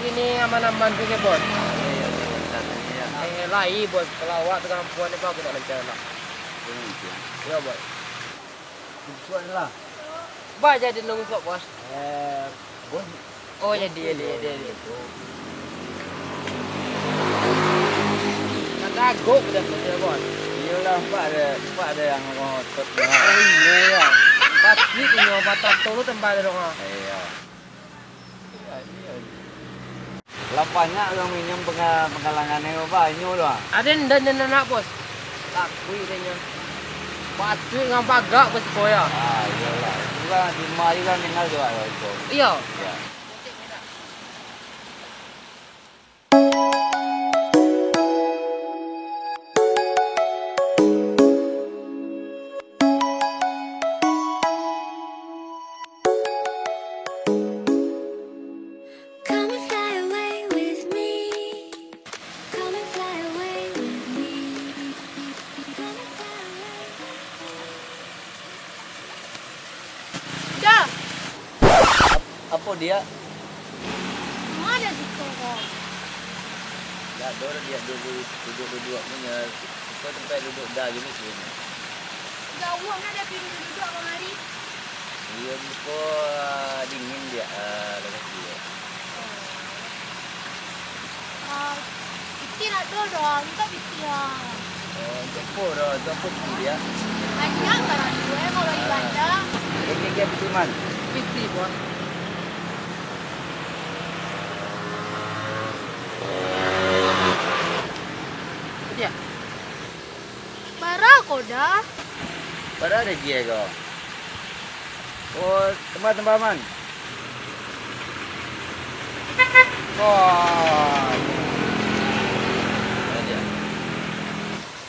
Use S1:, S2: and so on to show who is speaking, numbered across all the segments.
S1: gini aman-aman juga bos.
S2: Iya, iya.
S1: Lai bos, kalau awak tengah puan apa aku tak lancar lah. Ya bos.
S2: Tujuan lah.
S1: Bah jadi nunggu sok bos.
S2: Bos.
S1: Oh jadi. Kata agak dah betul bos.
S2: Iyalah, Pak ada yang ngotot.
S1: Oh iya ya. Tapi punya batas tolu tempat dong ah.
S2: Iya.
S1: Iya.
S2: Lah banyak orang minum penggalangannya banyak loh.
S1: Ada dan anak bos. Takui katanya. Batu dengan pagak bos koya.
S2: Ah, iyalah. Juga di rumah juga tinggal juga itu.
S1: Iya.
S2: Iya.
S3: Come and fly away with me. Come and fly away with me. Come and fly away. Dah,
S2: Apa dia?
S3: mana si Koko?
S2: Dah dorang dia duduk punya. Kau tempat duduk dah gini sini.
S3: Dah uang ada pergi duduk abang hari.
S2: Iya, muka dingin dia lepas dia.
S3: Piti nak dorong, minta piti lah.
S2: Jemput dia.
S3: Banyak kan gue kalau di bandar.
S2: Dia betul man.
S1: Fitri bos. Dia.
S3: Marah kau dah.
S2: Pada ada dia kau. Oh, tempat man. Oh. Ada.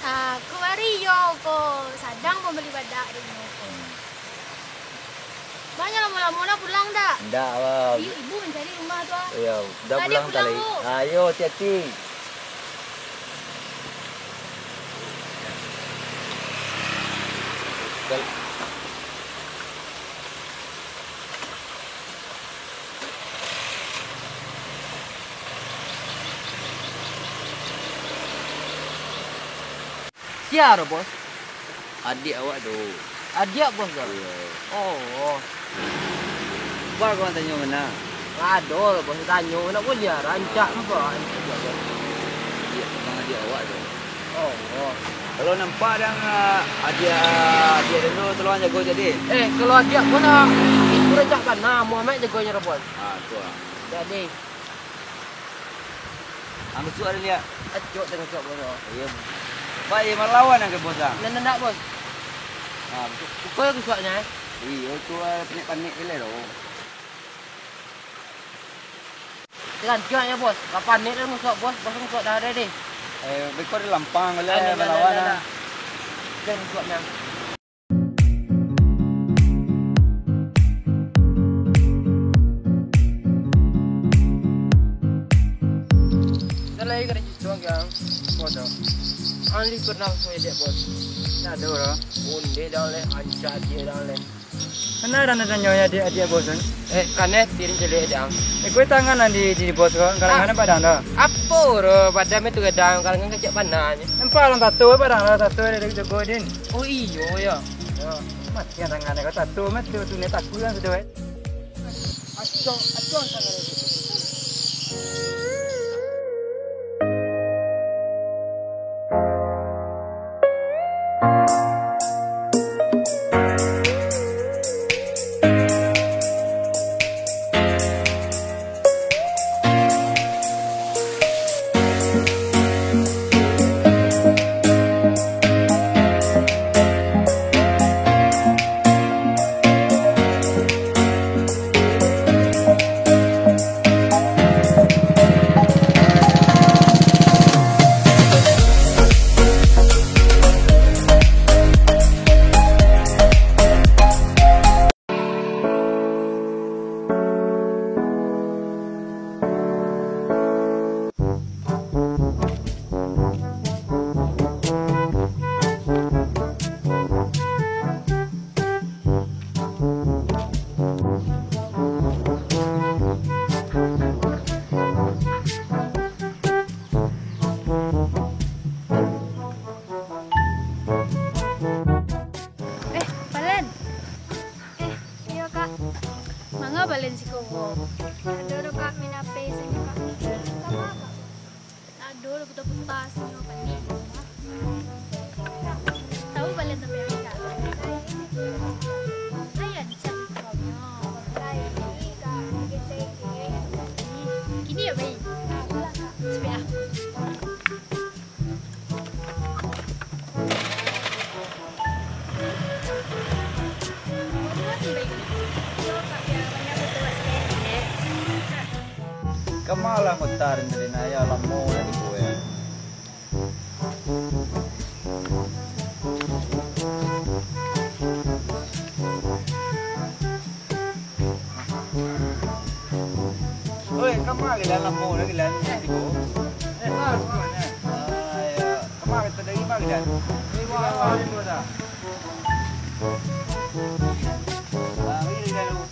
S3: Aku hari yo ko sadang membeli badak di Noko. Banyak lama-lama pulang dah.
S2: Enggak, Bang.
S3: Ibu mencari rumah tu.
S2: Ya, dah
S3: Tadi
S2: pulang
S3: pulang,
S2: tadi.
S3: Bu.
S2: Ayo, hati-hati.
S1: Siapa bos?
S2: Adik awak tu.
S1: Adik bos dah.
S2: Ya.
S1: Oh.
S2: Baru kau tanya mana?
S1: Ada bos tanya nak boleh rancak apa?
S2: Dia memang adik awak tu.
S1: Oh.
S2: Kalau nampak yang adik dulu tolong jago jadi.
S1: Kalau adik pun nak itu rancak kan nah Muhammad jagonya bos.
S2: Ah, tu ah.
S1: Jadi
S2: Ambil suat dia lihat.
S1: acuk dengan sok bos.
S2: Ya. Baik melawan yang ke bos ah.
S1: Nak bos.
S2: Ah, betul.
S1: Kau yang suaknya
S2: Iya, tu panik-panik dia tu.
S1: Rancak ya bos. Kapan ni dah musok bos? Bos musok dah ada deh.
S2: Bekor di lampang boleh melawan ah.
S1: Dan musoknya. Lagi kerja cuang yang bos. Anli pernah saya dia bos.
S2: Ada orang.
S1: Unde dah le, ancak dia dah le.
S2: Mana ada nanya dia bosan?
S1: Kanet tirin jelek dah.
S2: Kau tangan nanti di bos kau. Kadang-kadang padang dah.
S1: Apa ro padam itu gedang kadang kecek panahnya.
S2: Nampak orang satu padang dah satu dia jago din.
S1: Oh iyo ya.
S2: Mati yang tangan kau satu mati tu ni takut kan sudah.
S1: Acong sangat itu.
S2: kamalah mutar dari naya lamo dari gue. Oi, kamalah kita lamo lagi lah di gue. Kamalah kita dari mana kita? Ini wah ini mana? Ini lalu,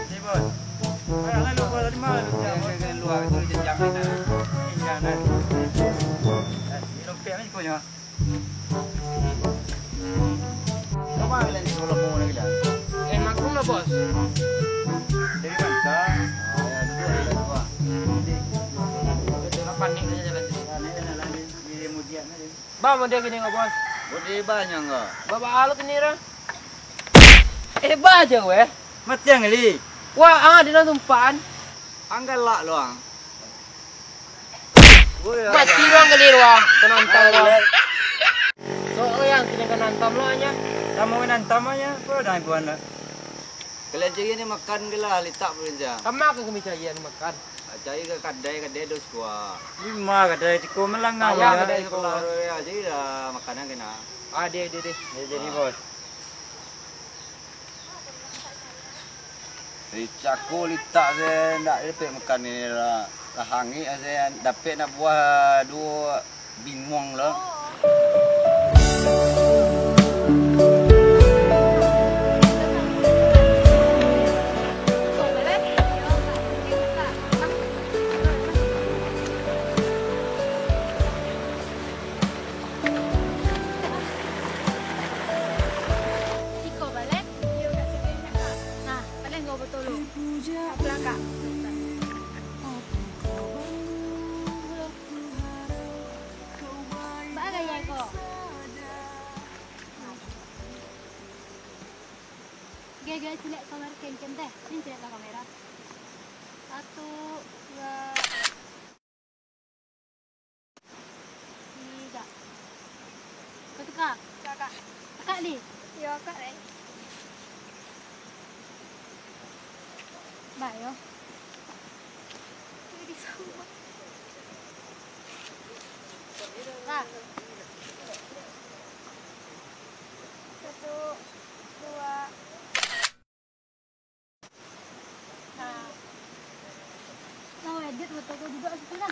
S2: ini bos. Ayo lalu bos dari mana? Jangan luar itu jam ini. Jangan. Ini lompatnya kau ya. Kamalah lagi kalau mau lagi lah.
S1: Maklum lah bos.
S2: Dari mana? Ya dua.
S1: Panik aja jalan.
S2: Ini mudian aja.
S1: Bawa dia gini nggak bos?
S2: Bodi banyak enggak?
S1: Bawa alat ini ra. Baca weh.
S2: Mati yang li.
S1: Wah, di dalam tumpaan.
S2: Anggal lah loang.
S1: Mati doang kali ruang. Penonton lo. Soalnya yang kini kan nonton lo aja.
S2: Kamu menantam aja, kau dah buan lah. Kalian jadi ni makan gila, litak berenja.
S1: Kamu aku kemisayan makan.
S2: Cari ke kedai dos gua.
S4: Lima kedai tiko melanggar
S1: Ayah,
S4: ya.
S1: kedai.
S2: Kalau ya jadi dah makanan kena.
S1: Dia.
S4: Jadi bos.
S2: Caku litak saya nak dapat makan ni lah. Hangi saya dapat nak buah dua bingwang lah.
S3: Siko balik. Nah, paling gak betul lu. Pulang kak. Mbak gaya kok. Gaya cilek kamera ken teh. Ini cilek kamera. 1, 2, 3. Kau tukar? Kakak. Kakak ni? Ya, kak ni. Baik yo. Jadi semua. Nah. 1, 2. Nah. Mau edit foto kau duduk situ lah.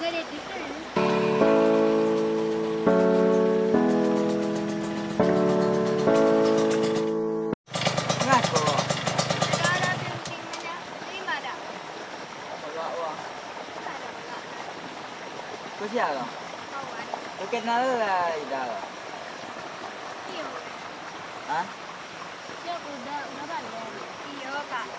S3: Tiga edit kan?
S2: Ngaco.
S3: Ada pentingnya. Terima dah.
S2: Wah.
S3: Tak ada belak.
S2: Kau siapa?
S3: Kawan.
S2: Kau kenal lah Ida.
S3: Iyo.
S2: Hah?
S3: Dia udah balik. Iyo kak.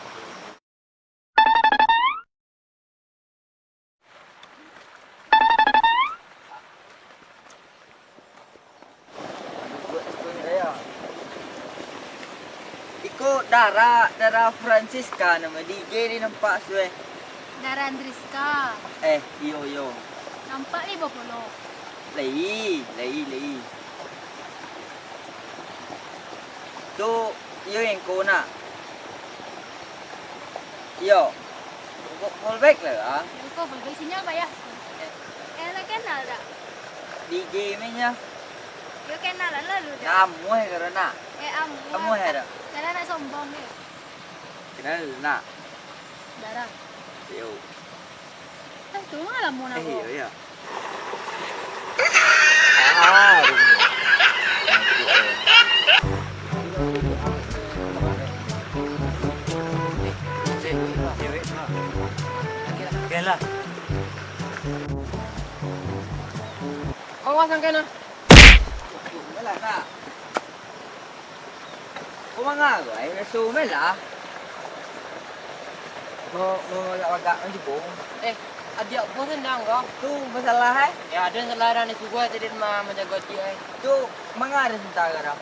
S2: Iko darah Francisca nama DJ ni nampak suai.
S3: Darah Andriska.
S2: Yo.
S3: Nampak ni bopolo.
S2: Lei. Tu yo yang kau nak. Yo. Call back lah.
S3: Kau boleh sini apa ya? Kenal tak?
S2: DJ nya.
S3: Yo kenalan lalu dah.
S2: Kamu kerana.
S3: Amu.
S2: Kamu ada.
S3: Darah nak sombong ni.
S2: Kenal nak.
S3: Darah.
S2: Yo.
S3: Tu malam mau nak.
S2: Ya.
S4: Okey lah.
S1: Awas ang kena.
S2: Wala na. Kumanga ko ay resume lah. Wagak ang jubong.
S1: Adik bos sendang kau.
S2: Tu masalah eh.
S1: Ya ada selera ni suku tadi mah menjaga dia.
S2: Tu mangara sentara ra.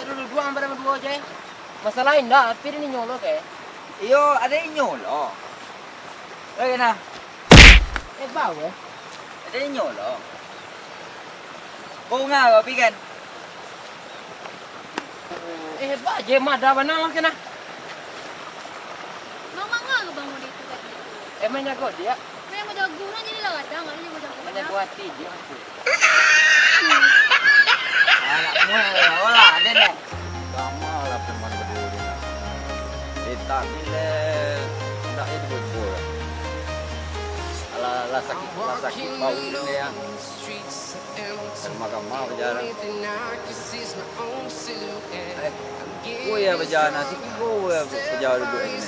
S1: Terus dua ambar dua aja. Masalah indah, tapi ini nyolok
S2: Iyo ada inyo lo. Lagi na.
S1: Bawa.
S2: Ada nyolong. Kau ngah kopi kan?
S1: Hebat je mada mana lah kena.
S3: Mama nggak ngebangun itu tadi.
S1: Emangnya kau dia?
S3: Kayak mau jagungan jadi lah kadang, nggak jadi mau jagungan.
S1: Mana buat hati dia aku.
S2: Anak lah, ada nih. Sama lah teman berdua. Kita bila tak itu berbol. Ala sakit bau ni ya. Makan mau berjalan. Kau ya berjalan nasi, kau ya berjalan duduk ini.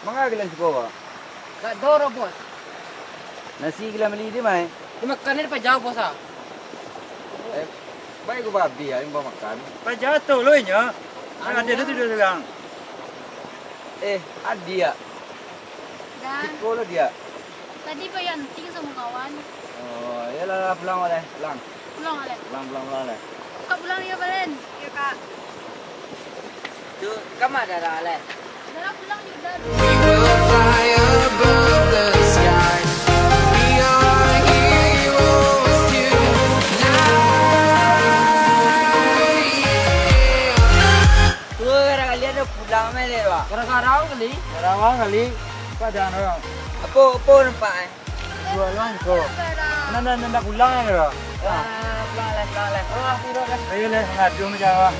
S2: Mangga gelas kau?
S1: Tak doro bos.
S2: Nasi gelas beli di mana?
S1: Dimakan ni pa jauh bos ah.
S2: Baik kau babi ya, yang bawa makan.
S4: Jatuh loh nya. Ada tu tidur sekarang.
S2: Adi ya.
S3: Dan
S2: Kau lo dia.
S3: tadi Pak Yanting sama kawan
S2: Oh, ya lah pulang oleh, pulang.
S3: pulang Ale.
S2: Pulang oleh.
S3: Kak pulang ya Balen? Iya Kak.
S1: Tu kamar dah dah le.
S3: Udah pulang juga.
S2: Tu gara kalian dah pulang mele wa.
S1: Gara-gara kali.
S4: Rawang kali. Pada orang.
S2: Apa nampak
S4: Dua lang ko. Nanda pulang ya.
S1: Pulang le. Oh, tidur le.
S4: Ayo le, ngadu menjawab.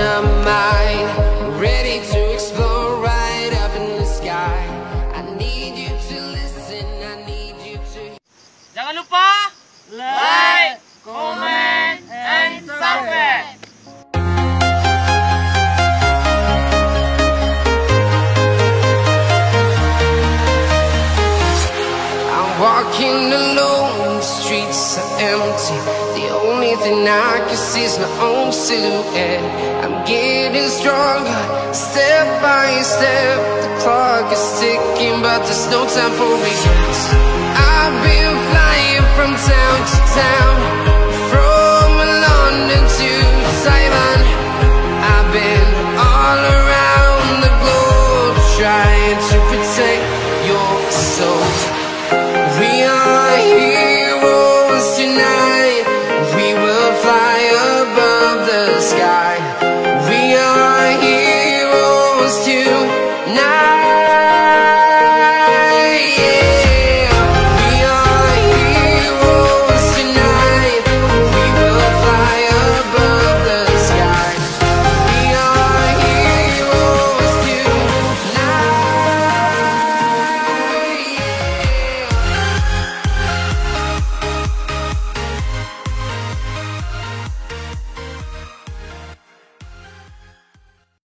S5: Dynamite, ready to explode right up in the sky. I need you to listen, I need you to.
S1: Jangan lupa like, comment, and subscribe.
S5: I'm walking alone, the streets are empty. The only thing I can see is my own silhouette. I'm getting stronger, step by step. The clock is ticking, but there's no time for regrets. I've been flying from town to town, from London to Taiwan. I've been all around the globe, trying to protect your soul. We are heroes tonight. We will fly above the sky. We are heroes tonight.